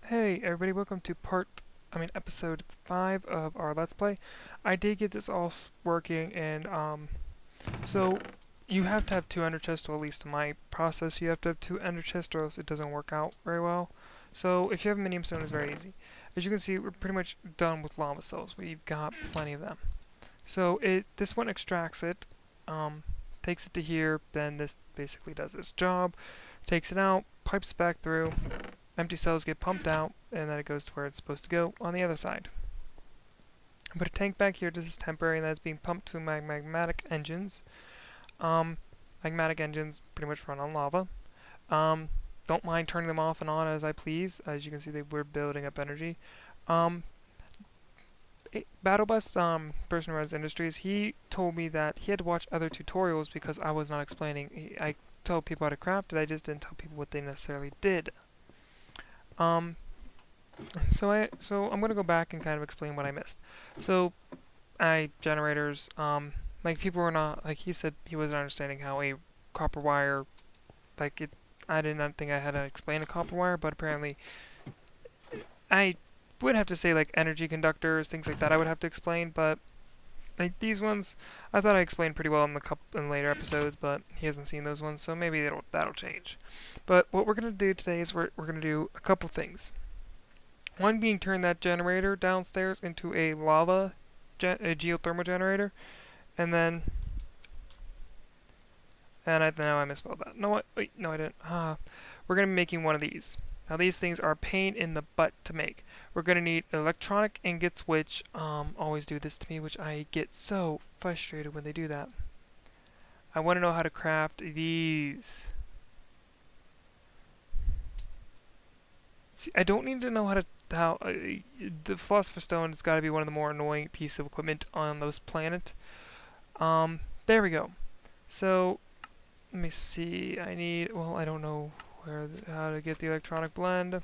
Hey everybody, welcome to episode 5 of our Let's Play. I did get this all working and so you have to have two ender chests, or at least in my process you have to have two ender chests or else it doesn't work out very well. So if you have a minium stone, it's very easy. As you can see, we're pretty much done with lava cells. We've got plenty of them. So this one extracts it, takes it to here, then this basically does its job, takes it out, pipes it back through. Empty cells get pumped out, and then it goes to where it's supposed to go on the other side. I put a tank back here. This is temporary, and that's being pumped to my magmatic engines. Magmatic engines pretty much run on lava. Don't mind turning them off and on as I please. As you can see, we're building up energy. BattleBust, person who runs Industries, he told me that he had to watch other tutorials because I was not explaining. I told people how to craft it, I just didn't tell people what they necessarily did. So I'm gonna go back and kind of explain what I missed. So, generators, like people were not, like he said he wasn't understanding how a copper wire, like it, I did not think I had to explain a copper wire, but apparently I would have to say like energy conductors, things like that I would have to explain, but like these ones, I thought I explained pretty well in later episodes, but he hasn't seen those ones, so maybe that'll change. But what we're gonna do today is we're gonna do a couple things. One being turn that generator downstairs into a a geothermal generator, and then now I misspelled that. No, wait, no I didn't. We're gonna be making one of these. Now these things are a pain in the butt to make. We're going to need electronic ingots, which always do this to me, which I get so frustrated when they do that. I want to know how to craft these. See, I don't need to know the Philosopher's Stone has got to be one of the more annoying pieces of equipment on those planets. There we go. So, let me see. I don't know how to get the electronic blend.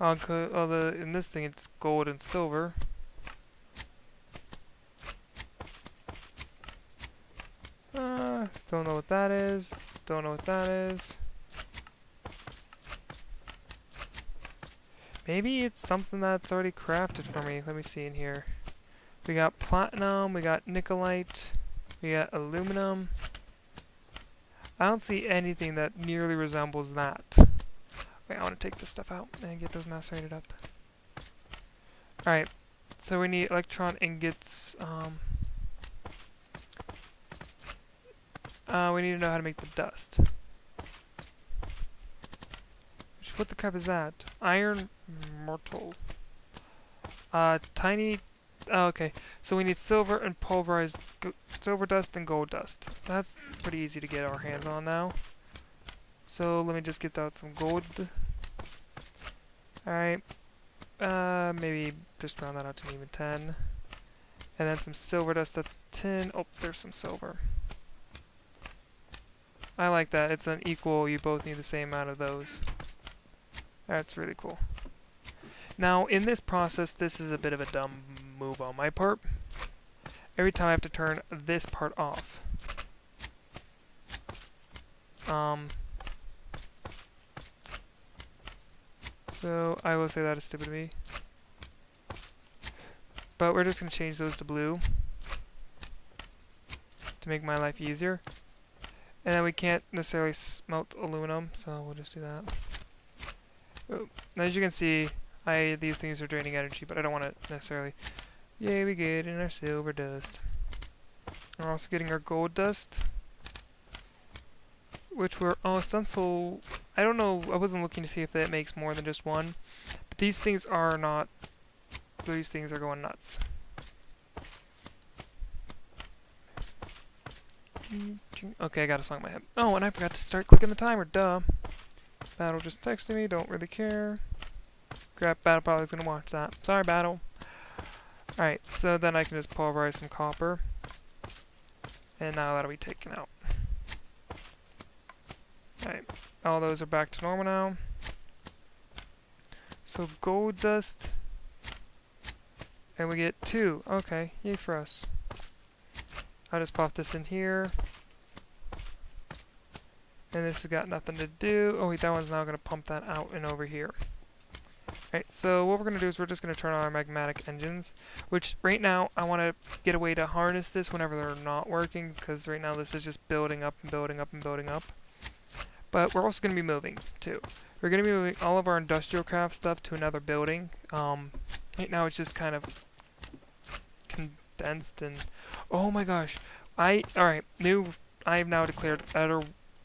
In this thing it's gold and silver. Don't know what that is. Don't know what that is. Maybe it's something that's already crafted for me. Let me see in here. We got platinum, we got nickelite, we got aluminum. I don't see anything that nearly resembles that. Wait, I want to take this stuff out and get those macerated up. Alright, so we need electron ingots. We need to know how to make the dust. What the crap is that? Iron mortal. Tiny. Oh, okay, so we need silver and pulverized silver dust and gold dust. That's pretty easy to get our hands on now. So let me just get out some gold. Alright. Maybe just round that out to even 10. And then some silver dust, that's 10. Oh, there's some silver. I like that. It's unequal. You both need the same amount of those. That's really cool. Now, in this process, this is a bit of a dumb move on my part. Every time I have to turn this part off. So, I will say that is stupid of me. But we're just going to change those to blue to make my life easier. And then we can't necessarily smelt aluminum, so we'll just do that. Oh. Now, as you can see, these things are draining energy, but I don't want to necessarily... Yay, we get in our silver dust. We're also getting our gold dust, which we're almost done, so... I don't know, I wasn't looking to see if that makes more than just one, but these things are not... These things are going nuts. Okay, I got a song in my head. Oh, and I forgot to start clicking the timer, duh. Battle just texted me, don't really care. Crap, Battle probably is gonna watch that. Sorry, Battle. Alright, so then I can just pulverize some copper. And now that'll be taken out. Alright, all those are back to normal now. So gold dust. And we get 2. Okay, yay for us. I'll just pop this in here. And this has got nothing to do. Oh wait, that one's now going to pump that out and over here. Alright, so what we're going to do is we're just going to turn on our magmatic engines, which right now I want to get a way to harness this whenever they're not working, because right now this is just building up and building up and building up. But we're also going to be moving, too. We're going to be moving all of our industrial craft stuff to another building. Right now it's just kind of condensed and... Oh my gosh. Alright, I have now declared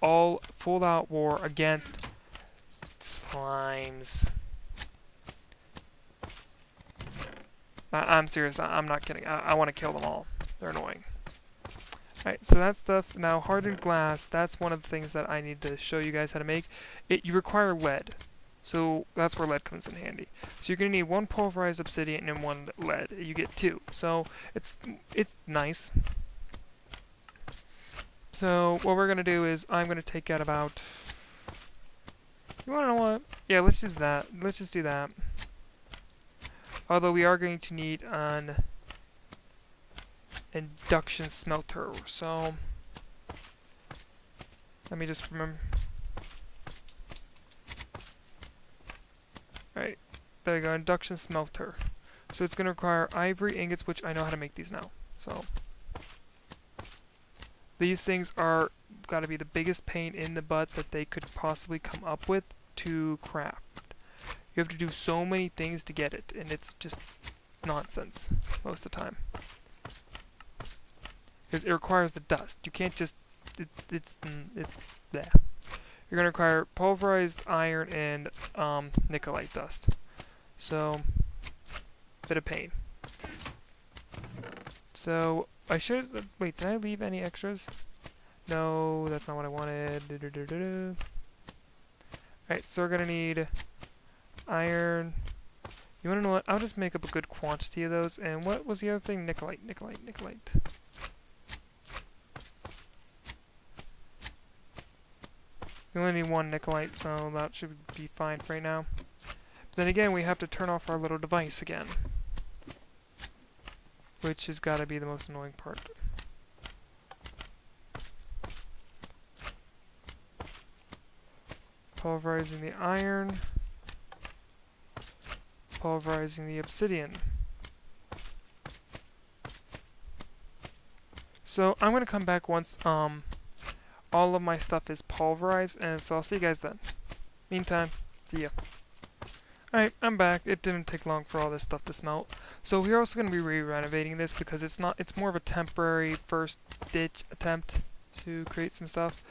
all full-out war against slimes. I'm serious. I'm not kidding. I want to kill them all. They're annoying. Alright, so that stuff. Now, hardened glass, that's one of the things that I need to show you guys how to make. You require lead. So that's where lead comes in handy. So you're going to need one pulverized obsidian and one lead. You get two. So it's nice. So what we're going to do is I'm going to take out about... You want to know what? Yeah, let's just that. Let's just do that. Although we are going to need an induction smelter. So let me just remember. Alright, there we go, induction smelter. So it's going to require ivory ingots, which I know how to make these now. So these things are got to be the biggest pain in the butt that they could possibly come up with to craft. You have to do so many things to get it, and it's just nonsense most of the time. Because it requires the dust. You can't just... It's there. You're going to require pulverized iron and nickelite dust. So, bit of pain. So, I should... Wait, did I leave any extras? No, that's not what I wanted. Alright, so we're going to need iron. You want to know what? I'll just make up a good quantity of those. And what was the other thing? Nickelite. We only need one nickelite, so that should be fine for right now. But then again, we have to turn off our little device again, which has got to be the most annoying part. Pulverizing the iron. Pulverizing the obsidian. So I'm going to come back once all of my stuff is pulverized, and so I'll see you guys then. Meantime, see ya. Alright, I'm back. It didn't take long for all this stuff to smelt. So we're also going to be re-renovating this because it's more of a temporary first ditch attempt to create some stuff.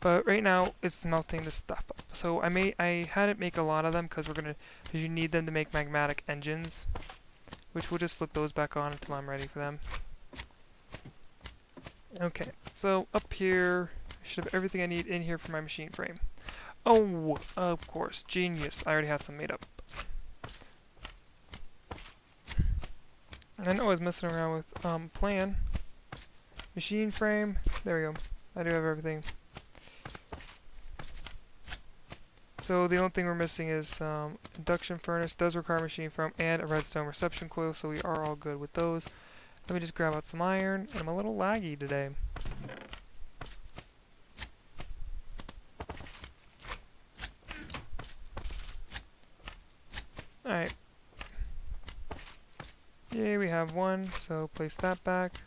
But right now it's smelting this stuff up. So I had it make a lot of them because you need them to make magmatic engines, which we'll just flip those back on until I'm ready for them. Okay, so up here I should have everything I need in here for my machine frame. Oh, of course, genius. I already had some made up. I know I was messing around with plan. Machine frame, there we go. I do have everything. So the only thing we're missing is induction furnace, does require machine frame, and a redstone reception coil, so we are all good with those. Let me just grab out some iron, and I'm a little laggy today. Alright. Yay, we have one, so place that back.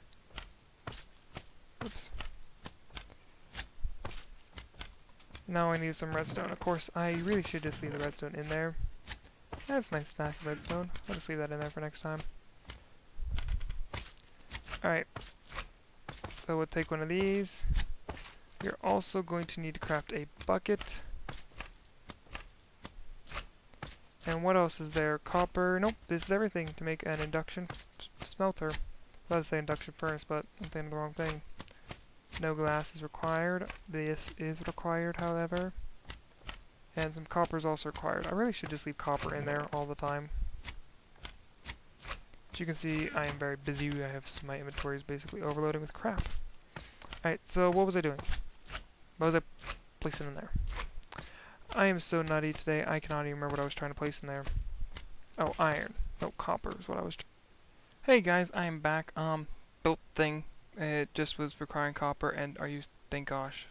Oops. Now I need some redstone. Of course, I really should just leave the redstone in there. That's a nice stack of redstone. I'll just leave that in there for next time. Alright. So we'll take one of these. You're also going to need to craft a bucket. And what else is there? Copper. Nope, this is everything to make an induction smelter. I was about to say induction furnace, but I'm thinking of the wrong thing. No glass is required. This is required, however. And some copper is also required. I really should just leave copper in there all the time. As you can see, I am very busy. I have my inventory is basically overloading with crap. Alright, so what was I doing? What was I placing in there? I am so nutty today, I cannot even remember what I was trying to place in there. Oh, iron. No, copper is what I was... Hey guys, I am back. Built thing. It just was requiring copper, and thank gosh.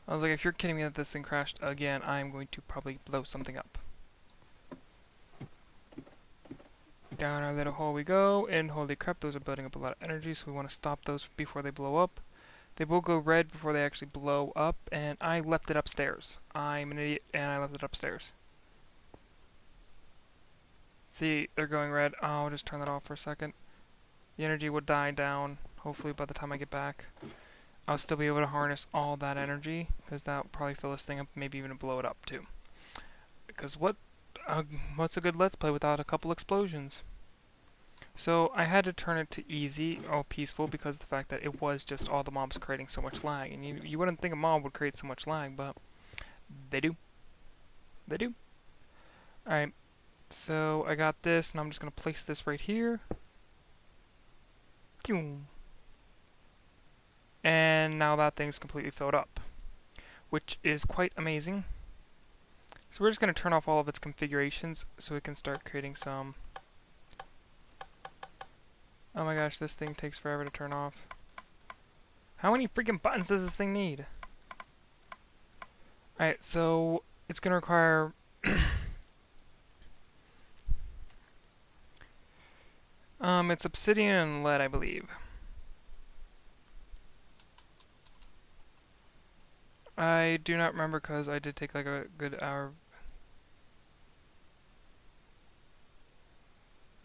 I was like, if you're kidding me that this thing crashed again, I'm going to probably blow something up. Down our little hole we go, and holy crap, those are building up a lot of energy, so we want to stop those before they blow up. They will go red before they actually blow up, and I left it upstairs. I'm an idiot, and I left it upstairs. See, they're going red. Oh, I'll just turn that off for a second. The energy will die down, hopefully by the time I get back. I'll still be able to harness all that energy, because that will probably fill this thing up, maybe even blow it up too. Because what's a good Let's Play without a couple explosions? So I had to turn it to easy, or peaceful, because of the fact that it was just all the mobs creating so much lag. And you wouldn't think a mob would create so much lag, but they do. They do. Alright, so I got this, and I'm just going to place this right here. And now that thing's completely filled up, which is quite amazing. So we're just going to turn off all of its configurations so we can start creating some... Oh my gosh, this thing takes forever to turn off. How many freaking buttons does this thing need? Alright, so it's going to require... it's obsidian and lead, I believe. I do not remember because I did take like a good hour.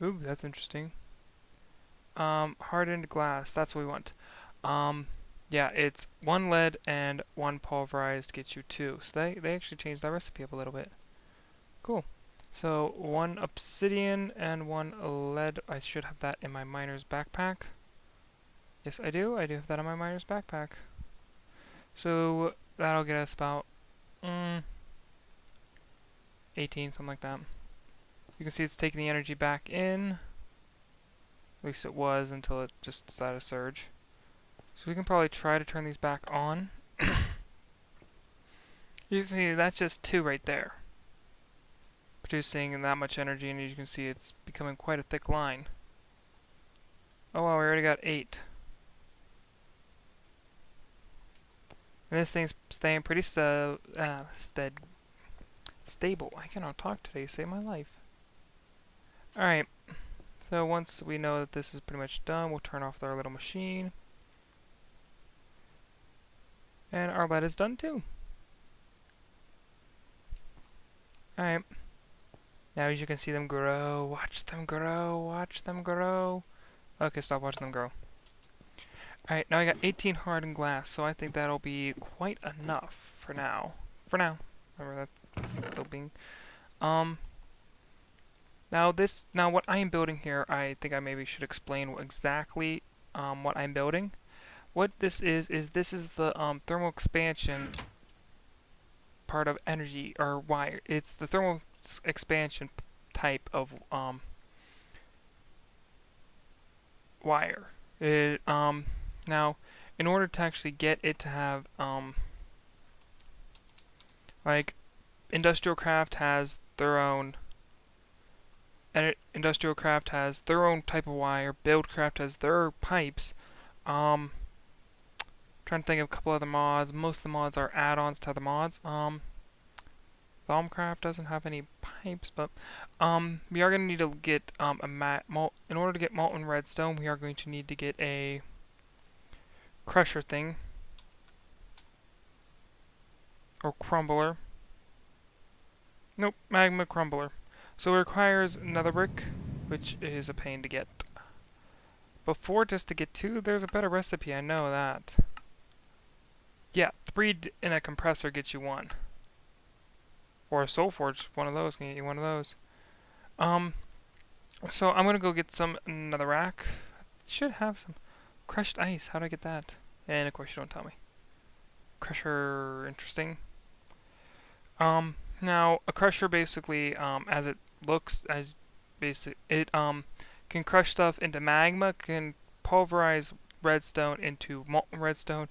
Ooh, that's interesting. Hardened glass, that's what we want. Yeah, it's 1 lead and 1 pulverized gets you 2. So they actually changed that recipe up a little bit. Cool. So 1 obsidian and 1 lead. I should have that in my miner's backpack. Yes, I do. I do have that in my miner's backpack. So that'll get us about 18, something like that. You can see it's taking the energy back in. At least it was until it just decided to surge. So we can probably try to turn these back on. You can see that's just 2 right there. Producing that much energy, and as you can see it's becoming quite a thick line. Oh wow, we already got 8. And this thing's staying pretty stable. I cannot talk today, save my life. Alright, so once we know that this is pretty much done, we'll turn off our little machine. And our lead is done too. Alright. Now as you can see them grow, watch them grow, watch them grow. Okay, stop watching them grow. Alright, now I got 18 hardened glass, so I think that'll be quite enough for now. For now. Remember that still being. Now what I am building here, I think I maybe should explain exactly what I'm building. What this is this is the thermal expansion part of energy or wire. It's the thermal expansion type of wire. It now in order to actually get it to have like Industrial Craft has their own Industrial Craft has their own type of wire, Buildcraft has their pipes. Trying to think of a couple other mods. Most of the mods are add-ons to other mods. Thaumcraft doesn't have any pipes, but we are going to need to get in order to get molten redstone, we are going to need to get a crusher thing or crumbler. Nope, magma crumbler. So it requires nether brick, which is a pain to get. Before, just to get 2, there's a better recipe, I know that. Yeah, 3 in a compressor gets you 1. Or a soul forge, one of those can get you 1 of those. So I'm gonna go get some netherrack. Should have some crushed ice. How do I get that? And of course you don't tell me. Crusher, interesting. Now a crusher basically, as it looks, it can crush stuff into magma, can pulverize redstone into molten redstone,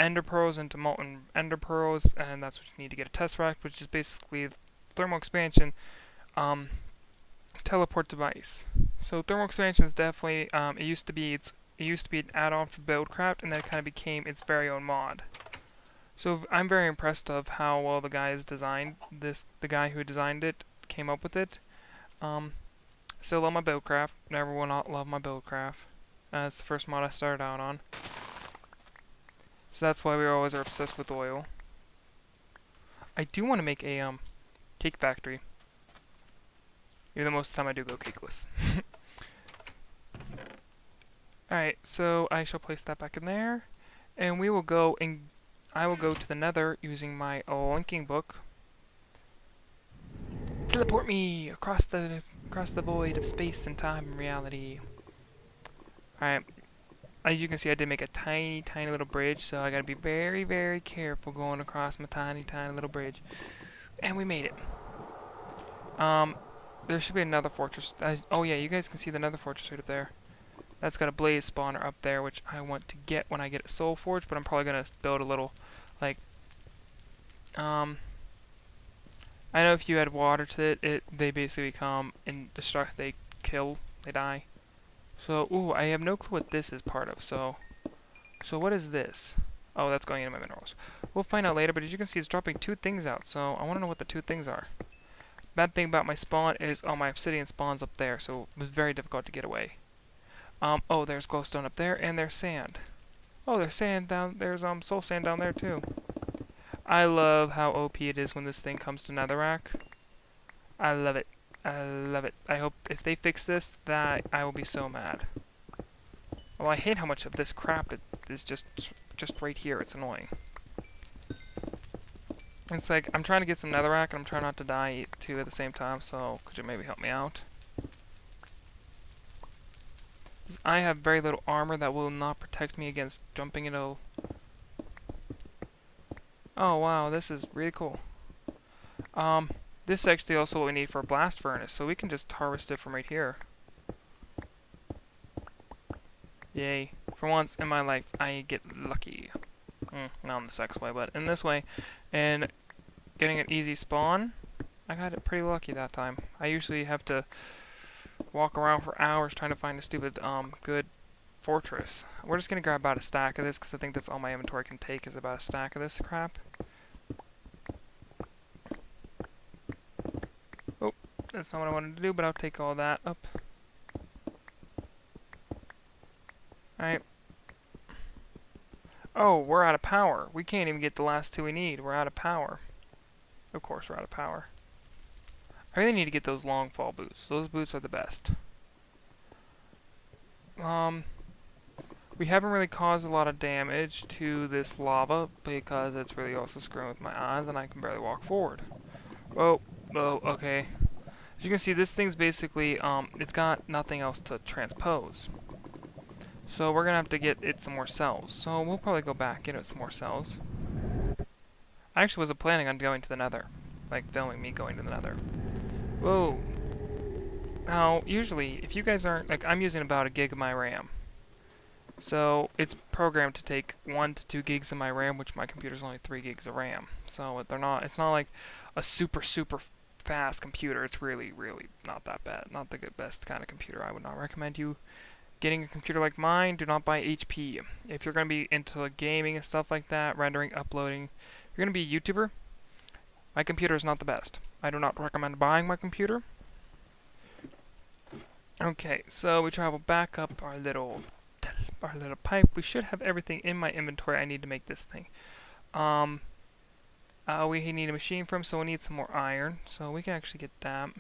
ender pearls into molten ender pearls, and that's what you need to get a tesseract, which is basically thermal expansion teleport device. So thermal expansion is definitely it used to be an add-on for Buildcraft, and then it kind of became its very own mod. So I'm very impressed of how well the guy has designed this. The guy who designed it came up with it. Um, Still love my buildcraft. Never will not love my buildcraft. That's the first mod I started out on. So that's why we always are obsessed with oil. I do want to make a cake factory. Even though most of the time I do go cakeless. Alright, so I shall place that back in there. And we will go and I will go to the nether using my linking book. Teleport me across the void of space and time and reality. Alright. As you can see, I did make a tiny, tiny little bridge, so I gotta be very, very careful going across my tiny, tiny little bridge. And we made it. There should be another fortress. Oh yeah, you guys can see the nether fortress right up there. That's got a blaze spawner up there, which I want to get when I get a soul forge, but I'm probably gonna build a little, like, I know if you add water to it, they basically become indestructible. They kill, they die. So, ooh, I have no clue what this is part of. So what is this? Oh, that's going into my minerals. We'll find out later, but as you can see, it's dropping 2 things out. So I want to know what the 2 things are. Bad thing about my spawn is, oh, my obsidian spawns up there, so it was very difficult to get away. Oh, there's glowstone up there, and there's sand. Oh, there's sand down. There's soul sand down there too. I love how OP it is when this thing comes to netherrack. I love it. I love it. I hope if they fix this, that I will be so mad. Well, I hate how much of this crap is just right here. It's annoying. It's like I'm trying to get some netherrack and I'm trying not to die too at the same time. So could you maybe help me out? I have very little armor that will not protect me against jumping into. Oh wow, this is really cool. This is actually also what we need for a blast furnace, so we can just harvest it from right here. Yay. For once in my life, I get lucky. Not in the sex way, but in this way. And getting an easy spawn, I got it pretty lucky that time. I usually have to walk around for hours trying to find a stupid, good fortress. We're just gonna grab about a stack of this, because I think that's all my inventory can take is about a stack of this crap. Oh, that's not what I wanted to do, but I'll take all that up. Alright. Oh, we're out of power. We can't even get the last 2 we need. We're out of power. Of course we're out of power. I really need to get those long fall boots. Those boots are the best. We haven't really caused a lot of damage to this lava because it's really also screwing with my eyes and I can barely walk forward. Oh, okay. As you can see, this thing's basically, it's got nothing else to transpose. So we're gonna have to get it some more cells. So we'll probably go back, get it some more cells. I actually wasn't planning on going to the nether. Like, filming me going to the nether. Whoa. Now, usually, if you guys aren't, like, I'm using about 1 gig of my RAM. So, it's programmed to take 1 to 2 gigs of my RAM, which my computer's only 3 gigs of RAM. So, it's not like a super fast computer. It's really not that bad. Not the best kind of computer. I would not recommend you getting a computer like mine. Do not buy HP. If you're going to be into gaming and stuff like that, rendering, uploading, if you're going to be a YouTuber, my computer is not the best. I do not recommend buying my computer. Okay, so we travel back up our little pipe. We should have everything in my inventory I need to make this thing. We need a machine from, so we need some more iron. So we can actually get that.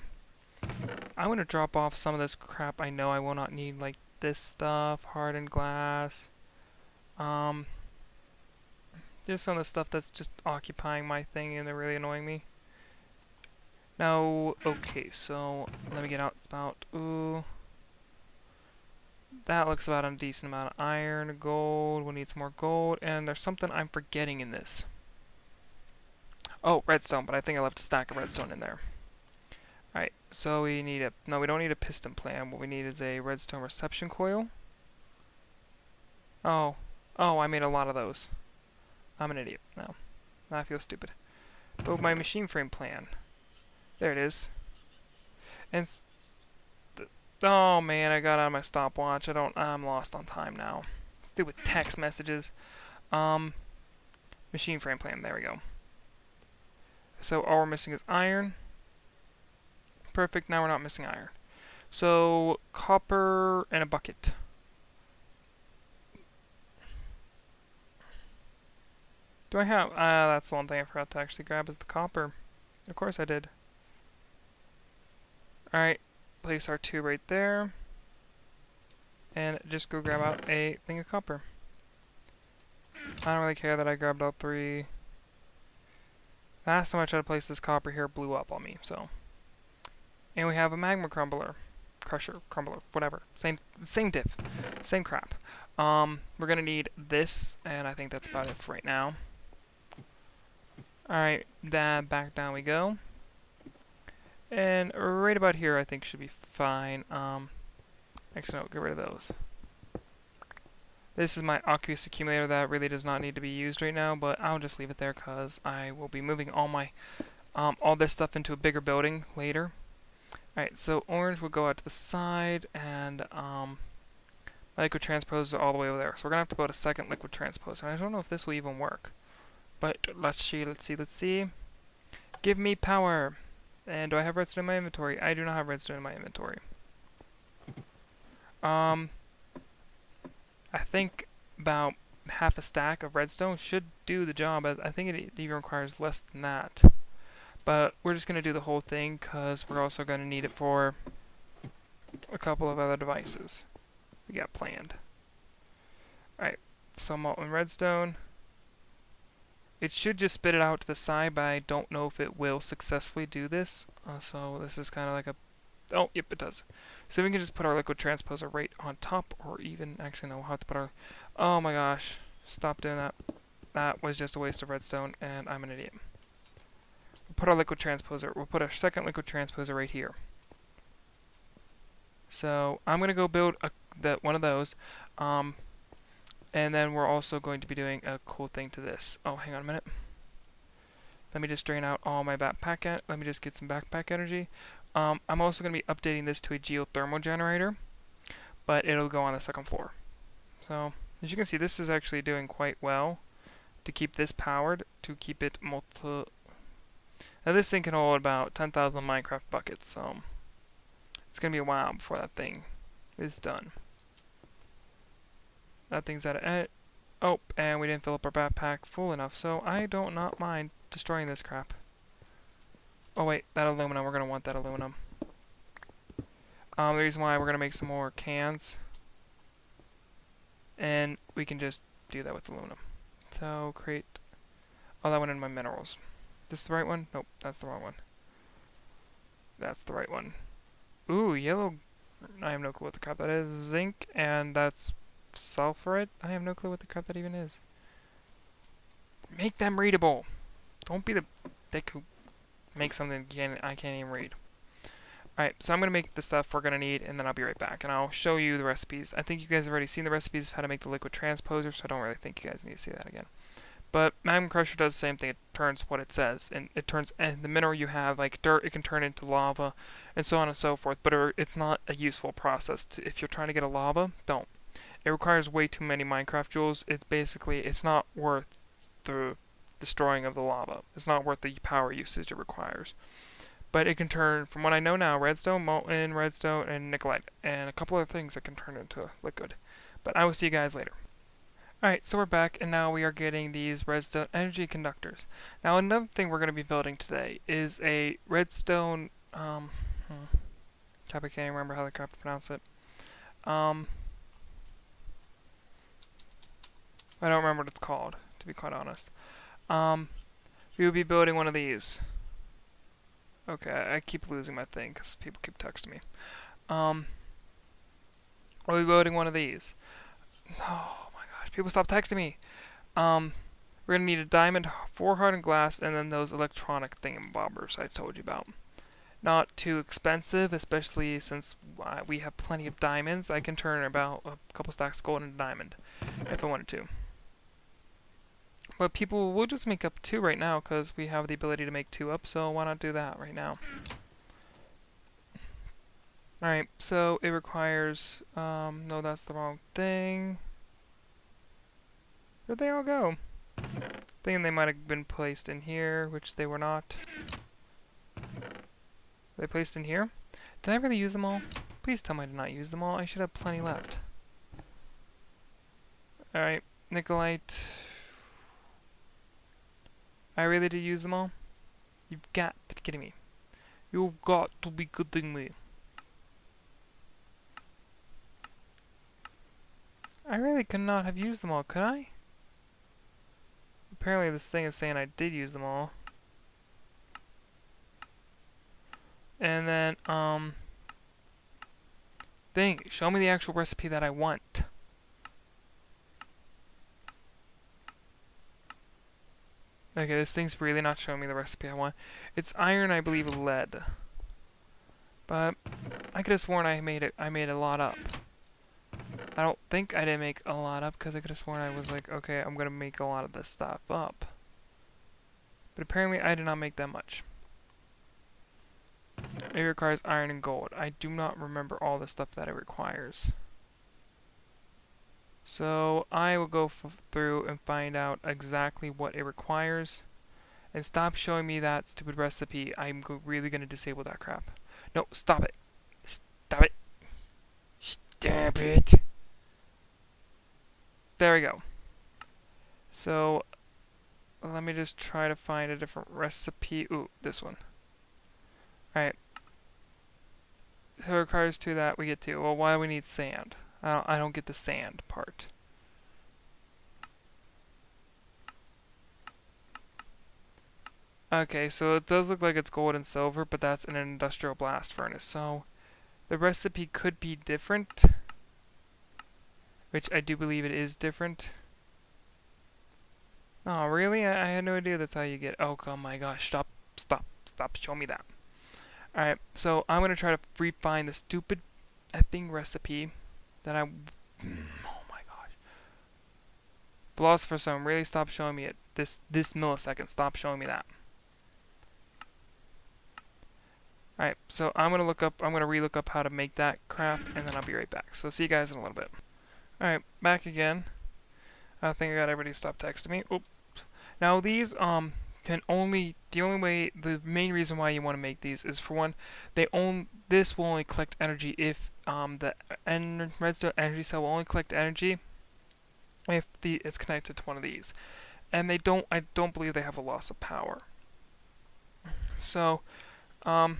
I'm going to drop off some of this crap I know I will not need, like this stuff, hardened glass. Just some of the stuff that's just occupying my thing and they're really annoying me. Now, okay, so let me get out about, ooh. That looks about a decent amount of iron, gold, we'll need some more gold, and there's something I'm forgetting in this. Oh, redstone, but I think I left a stack of redstone in there. Alright, so we need no, we don't need a piston plant, what we need is a redstone reception coil. Oh, I made a lot of those. I'm an idiot. Now I feel stupid. But my machine frame plan. There it is. And oh man, I got out of my stopwatch. I'm lost on time now. Stupid text messages. Machine frame plan, there we go. So all we're missing is iron. Perfect, now we're not missing iron. So, copper and a bucket. Do I have... that's the one thing I forgot to actually grab is the copper. Of course I did. Alright, place our 2 right there. And just go grab out a thing of copper. I don't really care that I grabbed all 3. Last time I tried to place this copper here, it blew up on me, so... And we have a magma crumbler. Crusher, crumbler, whatever. Same diff. Same crap. We're gonna need this, and I think that's about it for right now. Alright, back down we go. And right about here I think should be fine. Actually no, get rid of those. This is my aqueous accumulator that really does not need to be used right now, but I'll just leave it there because I will be moving all my all this stuff into a bigger building later. Alright, so orange will go out to the side, and my liquid transposer all the way over there. So we're going to have to build a second liquid transposer. And I don't know if this will even work. But let's see. Give me power! And do I have redstone in my inventory? I do not have redstone in my inventory. I think about half a stack of redstone should do the job. I think it even requires less than that. But we're just going to do the whole thing because we're also going to need it for a couple of other devices we got planned. Alright, so molten redstone. It should just spit it out to the side, but I don't know if it will successfully do this. So this is kind of like a... Oh, yep, it does. So we can just put our liquid transposer right on top, or even... Actually, no, we'll have to put our... Oh my gosh, stop doing that. That was just a waste of redstone, and I'm an idiot. We'll put our liquid transposer... We'll put our second liquid transposer right here. So I'm going to go build one of those. And then we're also going to be doing a cool thing to this. Oh, hang on a minute. Let me just drain out all my backpack. Let me just get some backpack energy. I'm also going to be updating this to a geothermal generator, but it'll go on the second floor. So, as you can see, this is actually doing quite well to keep this powered, to keep it Now this thing can hold about 10,000 Minecraft buckets, so it's going to be a while before that thing is done. That thing's at it. Oh, and we didn't fill up our backpack full enough, so I don't not mind destroying this crap. Oh wait, that aluminum, we're going to want that aluminum. The reason why we're going to make some more cans, and we can just do that with aluminum. So create, oh, that went in my minerals. This is the right one? Nope, that's the wrong one. That's the right one. Ooh, yellow, I have no clue what the crap that is. Zinc, and that's sulfurite? I have no clue what the crap that even is. Make them readable. Don't be the dick who makes something I can't even read. Alright, so I'm going to make the stuff we're going to need, and then I'll be right back. And I'll show you the recipes. I think you guys have already seen the recipes of how to make the liquid transposer, so I don't really think you guys need to see that again. But Magma Crusher does the same thing. It turns what it says. And it turns the mineral you have, like dirt, it can turn into lava, and so on and so forth. But it's not a useful process. If you're trying to get a lava, don't. It requires way too many Minecraft joules. It's not worth the destroying of the lava. It's not worth the power usage it requires. But it can turn, from what I know now, redstone, molten redstone, and nickelite, and a couple other things that can turn into liquid. But I will see you guys later. Alright, so we're back, and now we are getting these redstone energy conductors. Now another thing we're going to be building today is a redstone, I can't even remember how the crap to pronounce it. I don't remember what it's called, to be quite honest. We will be building one of these. Okay, I keep losing my thing because people keep texting me. We'll be building one of these. Oh my gosh, people stop texting me. We're going to need a diamond, 4 hardened glass, and then those electronic thingamabobbers I told you about. Not too expensive, especially since we have plenty of diamonds. I can turn about a couple stacks of gold into diamond if I wanted to. But people will just make up 2 right now because we have the ability to make 2 up, so why not do that right now? Alright, so it requires, no, that's the wrong thing. Where'd they all go? Thinking they might have been placed in here, which they were not. Were they placed in here? Did I really use them all? Please tell me I did not use them all. I should have plenty left. Alright, Nikolite. I really did use them all? You've got to be kidding me. You've got to be kidding me. I really could not have used them all, could I? Apparently this thing is saying I did use them all. And then, dang, show me the actual recipe that I want. Okay, this thing's really not showing me the recipe I want. It's iron, I believe, lead. But I could have sworn I made a lot up. I don't think I didn't make a lot up because I could have sworn I was like, okay, I'm gonna make a lot of this stuff up. But apparently I did not make that much. It requires iron and gold. I do not remember all the stuff that it requires. So I will go through and find out exactly what it requires. And stop showing me that stupid recipe. I'm really going to disable that crap. No, stop it. Stop it. Stop it. There we go. So let me just try to find a different recipe. Ooh, this one. Alright. So it requires 2 that we get 2. Well, why do we need sand? I don't get the sand part. Okay, so it does look like it's gold and silver, but that's in an industrial blast furnace. So the recipe could be different, which I do believe it is different. Oh, really? I had no idea that's how you get. Oh my gosh! Stop! Show me that. All right, so I'm gonna try to find the stupid effing recipe that I. Oh my gosh! Philosopher's Stone, really stop showing me it. This millisecond, stop showing me that. Alright, so I'm gonna re-look up how to make that crap, and then I'll be right back. So see you guys in a little bit. Alright, back again. I think I got everybody to stop texting me. Oops. Now these the main reason why you want to make these is, for one, this will only collect energy if the redstone energy cell will only collect energy if it's connected to one of these. And I don't believe they have a loss of power. So, oh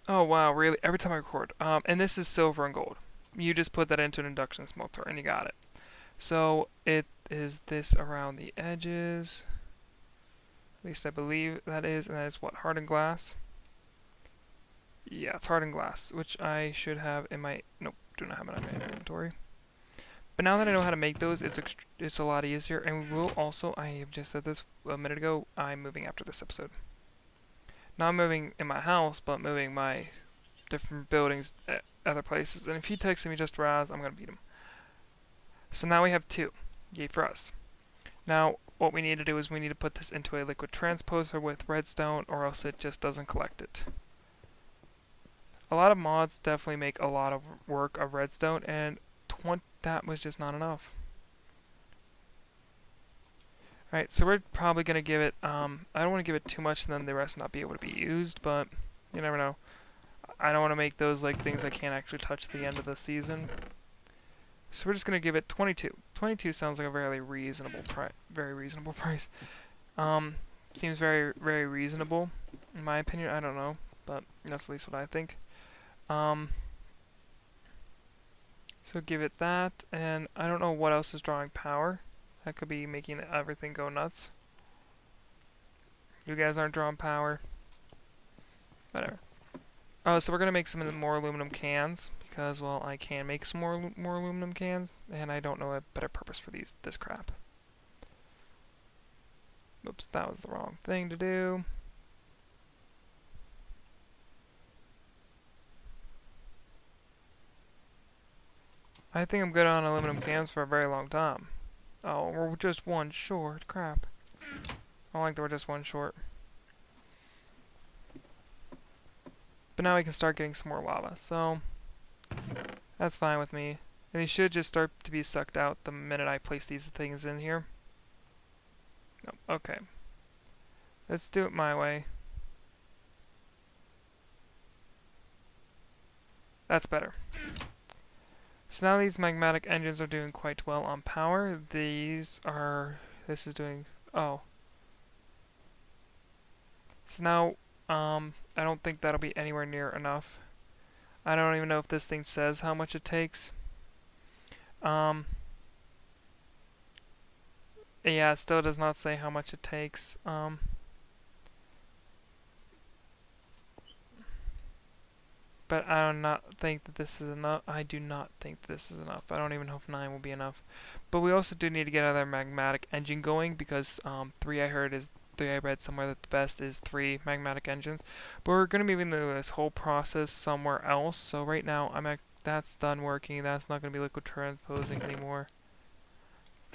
wow, really? Every time I record. And this is silver and gold. You just put that into an induction smelter and you got it. So it is this around the edges. At least I believe that is, and that is what, hardened glass? Yeah, it's hardened glass, which I should have in my, nope, do not have it in my inventory. But now that I know how to make those, it's a lot easier, and we will also, I have just said this a minute ago, I'm moving after this episode. Not moving in my house, but moving my different buildings at other places. And if he texts me just Raz, I'm going to beat him. So now we have 2. Yay for us. Now, what we need to do is we need to put this into a liquid transposer with redstone, or else it just doesn't collect it. A lot of mods definitely make a lot of work of redstone, and that was just not enough. Alright, so we're probably going to give it, I don't want to give it too much and then the rest not be able to be used, but you never know. I don't want to make those like things I can't actually touch at the end of the season. So we're just going to give it 22. 22 sounds like a very reasonable price. Seems very, very reasonable, in my opinion. I don't know, but that's at least what I think. So give it that, and I don't know what else is drawing power. That could be making everything go nuts. You guys aren't drawing power. Whatever. Oh, so we're gonna make some more aluminum cans because, well, I can make some more aluminum cans, and I don't know a better purpose for this crap. Oops, that was the wrong thing to do. I think I'm good on aluminum cans for a very long time. Oh, we're just 1 short. Crap. I don't like that we're just 1 short. But now we can start getting some more lava, so that's fine with me. And these should just start to be sucked out the minute I place these things in here. Nope. Okay. Let's do it my way. That's better. So now these magmatic engines are doing quite well on power. This is doing, oh. So now, I don't think that'll be anywhere near enough. I don't even know if this thing says how much it takes. Yeah, it still does not say how much it takes. But I do not think that this is enough. I do not think this is enough. I don't even know if 9 will be enough. But we also do need to get another magmatic engine going because 3 I read somewhere that the best is 3 magmatic engines. But we're going to be moving this whole process somewhere else. So right now that's done working. That's not going to be liquid transposing anymore.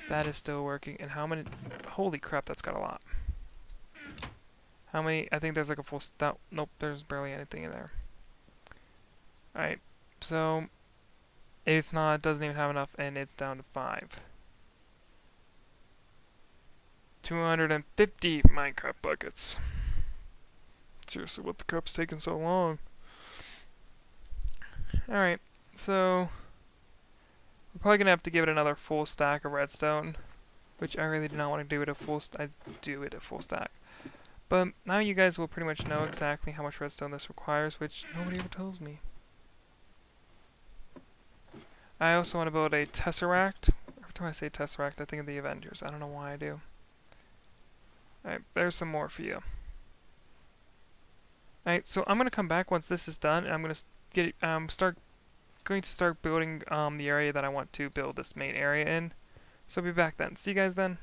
That is still working. And how many? Holy crap, that's got a lot. How many? I think there's like a full. Nope, there's barely anything in there. Alright, so it doesn't even have enough, and it's down to 5. 250 Minecraft buckets. Seriously, what the crap's taking so long? Alright, so we're probably gonna have to give it another full stack of redstone, which I really do not want to do it a full stack. But now you guys will pretty much know exactly how much redstone this requires, which nobody ever tells me. I also want to build a tesseract. Every time I say tesseract, I think of the Avengers. I don't know why I do. Alright, there's some more for you. Alright, so I'm gonna come back once this is done, and I'm gonna start building the area that I want to build this main area in. So I'll be back then. See you guys then.